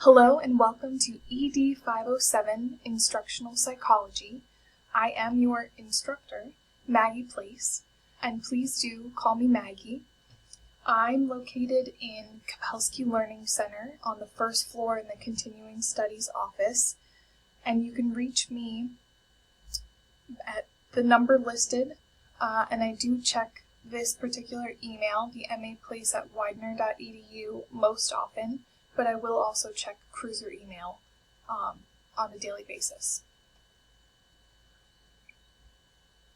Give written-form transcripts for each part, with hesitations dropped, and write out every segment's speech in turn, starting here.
Hello and welcome to ED 507 Instructional Psychology. I am your instructor, Maggie Place, and please do call me Maggie. I'm located in Kapelski Learning Center on the first floor in the Continuing Studies office, and you can reach me at the number listed, and I do check this particular email, the maplace@widener.edu, most often, but I will also check cruiser email on a daily basis.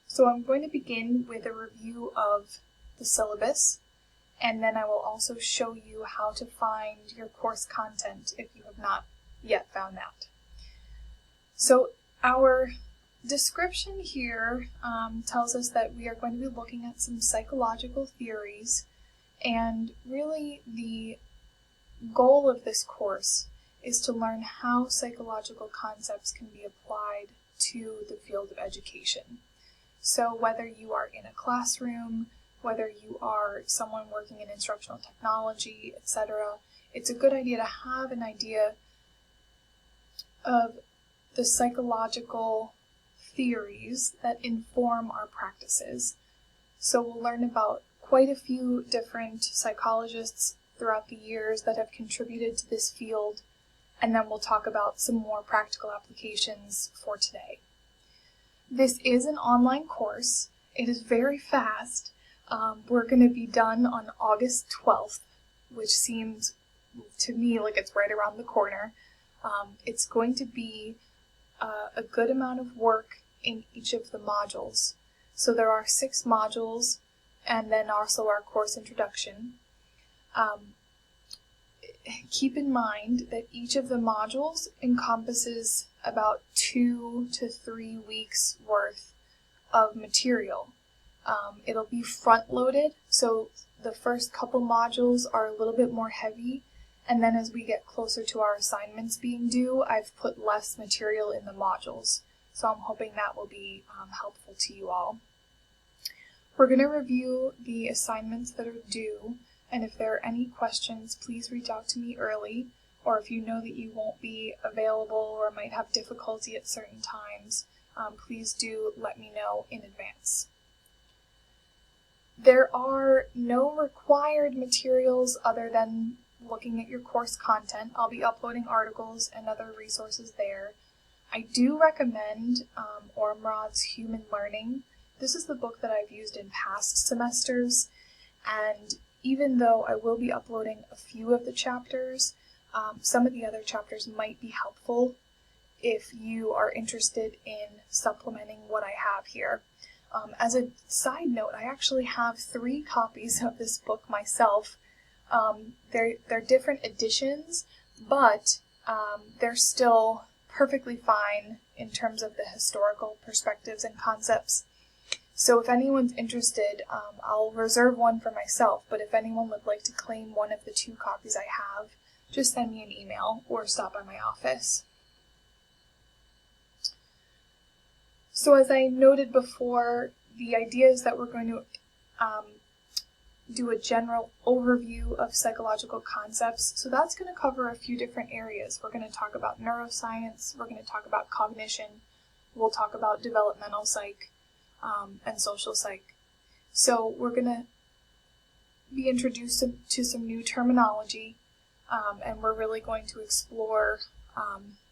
So I'm going to begin with a review of the syllabus, and then I will also show you how to find your course content if you have not yet found that. So our description here tells us that we are going to be looking at some psychological theories, and really the goal of this course is to learn how psychological concepts can be applied to the field of education. So whether you are in a classroom, whether you are someone working in instructional technology, etc., it's a good idea to have an idea of the psychological theories that inform our practices. So we'll learn about quite a few different psychologists throughout the years that have contributed to this field, and then we'll talk about some more practical applications for today. This is an online course. It is very fast. We're going to be done on August 12th, which seems to me like it's right around the corner. It's going to be a good amount of work in each of the modules. So there are 6 modules, and then also our course introduction. Keep in mind that each of the modules encompasses about 2 to 3 weeks worth of material. It'll be front-loaded, so the first couple modules are a little bit more heavy, and then as we get closer to our assignments being due, I've put less material in the modules. So I'm hoping that will be helpful to you all. We're going to review the assignments that are due, and if there are any questions, please reach out to me early, or if you know that you won't be available or might have difficulty at certain times, please do let me know in advance. There are no required materials other than looking at your course content. I'll be uploading articles and other resources there. I do recommend Ormrod's Human Learning. This is the book that I've used in past semesters, and even though I will be uploading a few of the chapters, some of the other chapters might be helpful if you are interested in supplementing what I have here. As a side note, I actually have 3 copies of this book myself. They're different editions, but they're still perfectly fine in terms of the historical perspectives and concepts. So if anyone's interested, I'll reserve one for myself, but if anyone would like to claim one of the 2 copies I have, just send me an email or stop by my office. So as I noted before, the idea is that we're going to do a general overview of psychological concepts. So that's going to cover a few different areas. We're going to talk about neuroscience, we're going to talk about cognition, we'll talk about developmental psych, and social psych. So we're going to be introduced to some new terminology, and we're really going to explore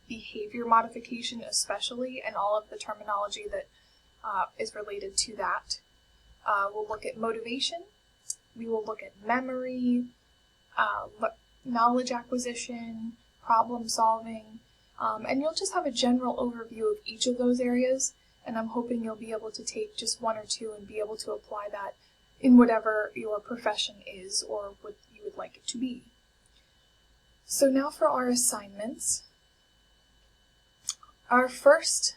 behavior modification especially, and all of the terminology that is related to that. We'll look at motivation, we will look at memory, knowledge acquisition, problem solving, and you'll just have a general overview of each of those areas, and I'm hoping you'll be able to take just 1 or 2 and be able to apply that in whatever your profession is or what you would like it to be. So now for our assignments. Our first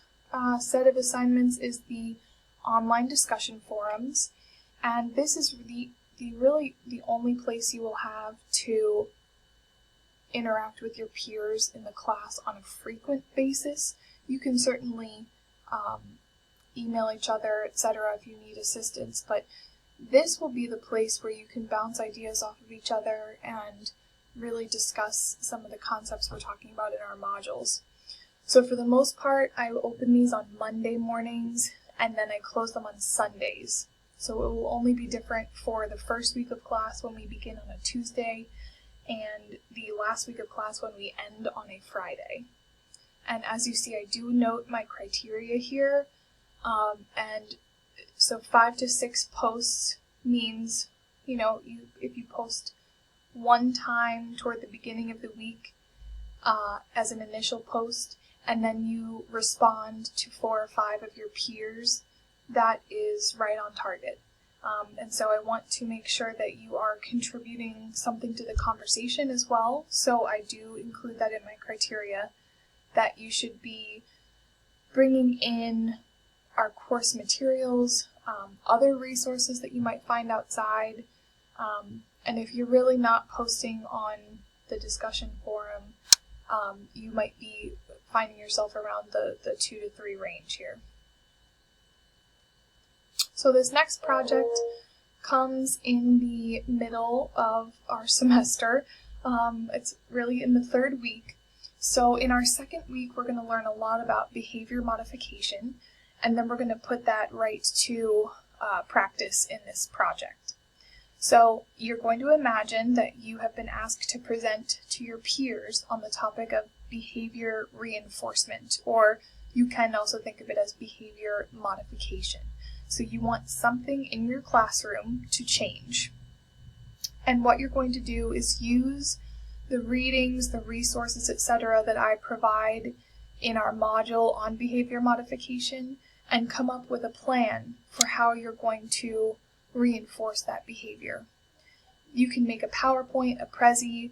set of assignments is the online discussion forums, and this is really the only place you will have to interact with your peers in the class on a frequent basis. You can certainly email each other, etc. if you need assistance, but this will be the place where you can bounce ideas off of each other and really discuss some of the concepts we're talking about in our modules. So for the most part, I open these on Monday mornings, and then I close them on Sundays. So it will only be different for the first week of class when we begin on a Tuesday, and the last week of class when we end on a Friday. And as you see, I do note my criteria here, and so 5 to 6 posts means, if you post one time toward the beginning of the week as an initial post, and then you respond to 4 or 5 of your peers, that is right on target. And so I want to make sure that you are contributing something to the conversation as well. So I do include that in my criteria, that you should be bringing in our course materials, other resources that you might find outside, and if you're really not posting on the discussion forum, you might be finding yourself around the 2 to 3 range here. So this next project comes in the middle of our semester. It's really in the 3rd week. So in our 2nd week, we're going to learn a lot about behavior modification, and then we're going to put that right to practice in this project. So you're going to imagine that you have been asked to present to your peers on the topic of behavior reinforcement, or you can also think of it as behavior modification. So you want something in your classroom to change. And what you're going to do is use the readings, the resources, etc. that I provide in our module on behavior modification, and come up with a plan for how you're going to reinforce that behavior. You can make a PowerPoint, a Prezi,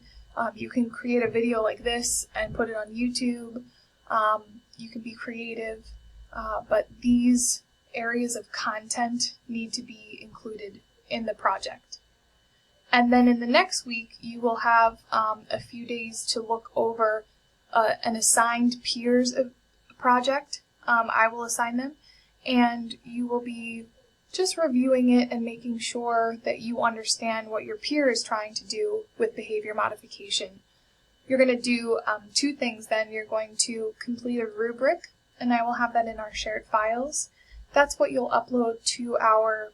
you can create a video like this and put it on YouTube. You can be creative, but these areas of content need to be included in the project. And then in the next week, you will have a few days to look over an assigned peers project. I will assign them, and you will be just reviewing it and making sure that you understand what your peer is trying to do with behavior modification. You're going to do 2 things then. You're going to complete a rubric, and I will have that in our shared files. That's what you'll upload to our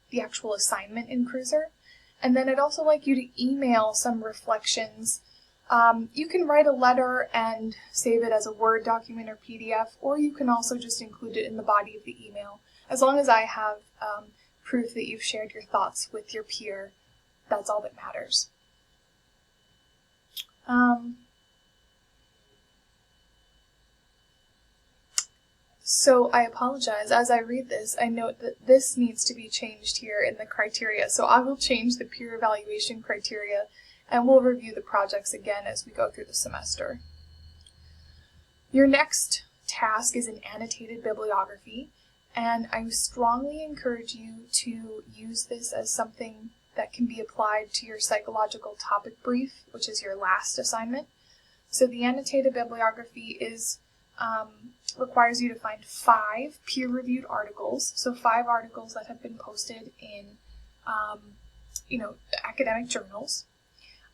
the actual assignment in Cruiser. And then I'd also like you to email some reflections. You can write a letter and save it as a Word document or PDF, or you can also just include it in the body of the email. As long as I have proof that you've shared your thoughts with your peer, that's all that matters. So I apologize. As I read this, I note that this needs to be changed here in the criteria. So I will change the peer evaluation criteria, and we'll review the projects again as we go through the semester. Your next task is an annotated bibliography, and I strongly encourage you to use this as something that can be applied to your psychological topic brief, which is your last assignment. So the annotated bibliography is requires you to find 5 peer-reviewed articles, so 5 articles that have been posted in academic journals.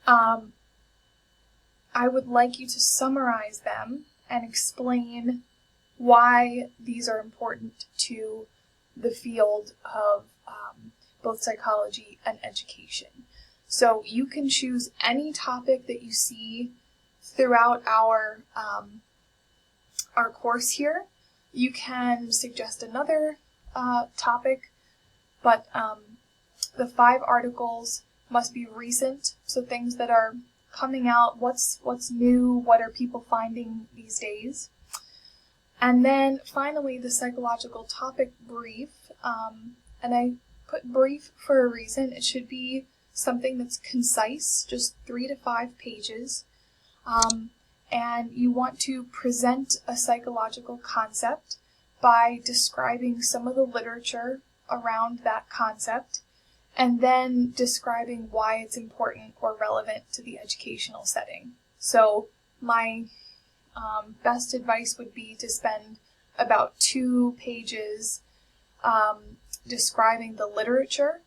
I would like you to summarize them and explain why these are important to the field of both psychology and education. So you can choose any topic that you see throughout our course here. You can suggest another topic, but the 5 articles must be recent, so things that are coming out, what's new, what are people finding these days. And then finally the psychological topic brief, and I put brief for a reason. It should be something that's concise, just 3 to 5 pages. And you want to present a psychological concept by describing some of the literature around that concept, and then describing why it's important or relevant to the educational setting. So my best advice would be to spend about 2 pages describing the literature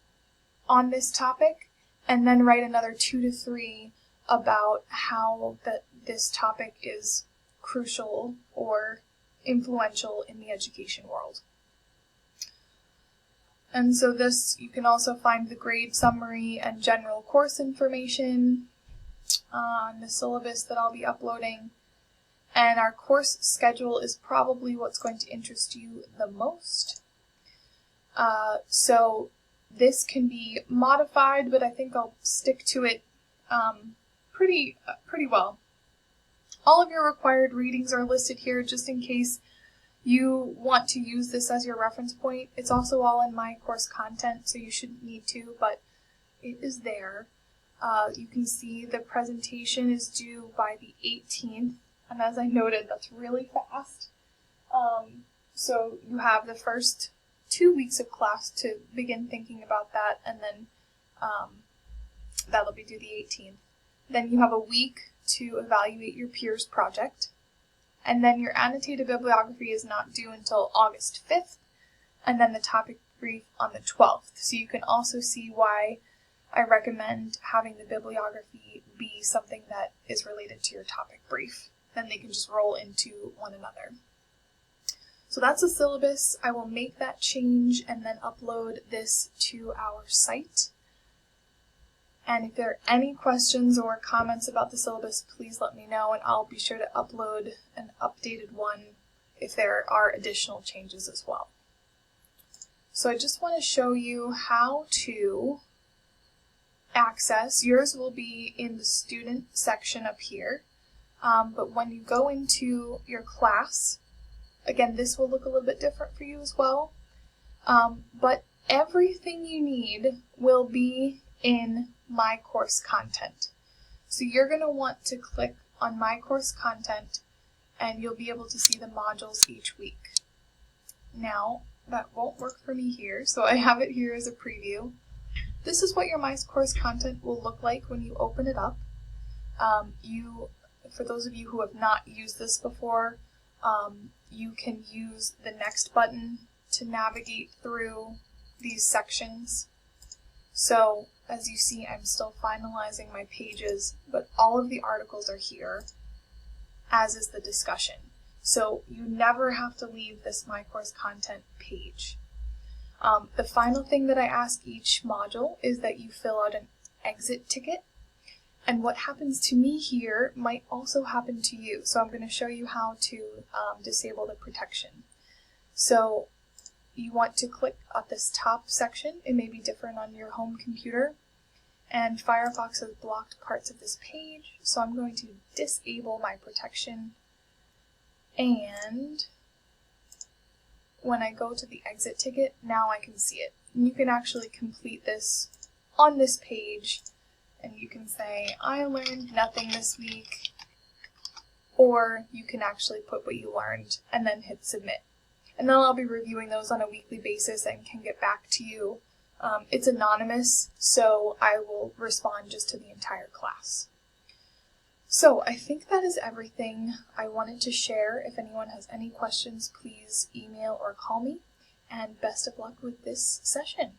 on this topic, and then write another 2 to 3 about how this topic is crucial or influential in the education world. And so this, you can also find the grade summary and general course information on the syllabus that I'll be uploading. And our course schedule is probably what's going to interest you the most. So this can be modified, but I think I'll stick to it pretty well. All of your required readings are listed here just in case you want to use this as your reference point. It's also all in my course content, so you shouldn't need to, but it is there. You can see the presentation is due by the 18th, and as I noted, that's really fast. So you have the first 2 weeks of class to begin thinking about that, and then that'll be due the 18th. Then you have a week to evaluate your peers project, and then your annotated bibliography is not due until August 5th, and then the topic brief on the 12th. So you can also see why I recommend having the bibliography be something that is related to your topic brief. Then they can just roll into one another. So that's the syllabus. I will make that change and then upload this to our site. And if there are any questions or comments about the syllabus, please let me know, and I'll be sure to upload an updated one if there are additional changes as well. So I just want to show you how to access. Yours will be in the student section up here, but when you go into your class, again, this will look a little bit different for you as well, but everything you need will be in My Course Content. So you're going to want to click on My Course Content, and you'll be able to see the modules each week. Now, that won't work for me here, so I have it here as a preview. This is what your My Course Content will look like when you open it up. For those of you who have not used this before, you can use the Next button to navigate through these sections. So, as you see, I'm still finalizing my pages, but all of the articles are here, as is the discussion. So you never have to leave this My Course Content page. The final thing that I ask each module is that you fill out an exit ticket. And what happens to me here might also happen to you. So I'm going to show you how to disable the protection. So you want to click at this top section. It may be different on your home computer. And Firefox has blocked parts of this page. So I'm going to disable my protection. And when I go to the exit ticket, now I can see it. And you can actually complete this on this page. And you can say, I learned nothing this week, or you can actually put what you learned and then hit submit. And then I'll be reviewing those on a weekly basis and can get back to you. It's anonymous, so I will respond just to the entire class. So I think that is everything I wanted to share. If anyone has any questions, please email or call me, and best of luck with this session.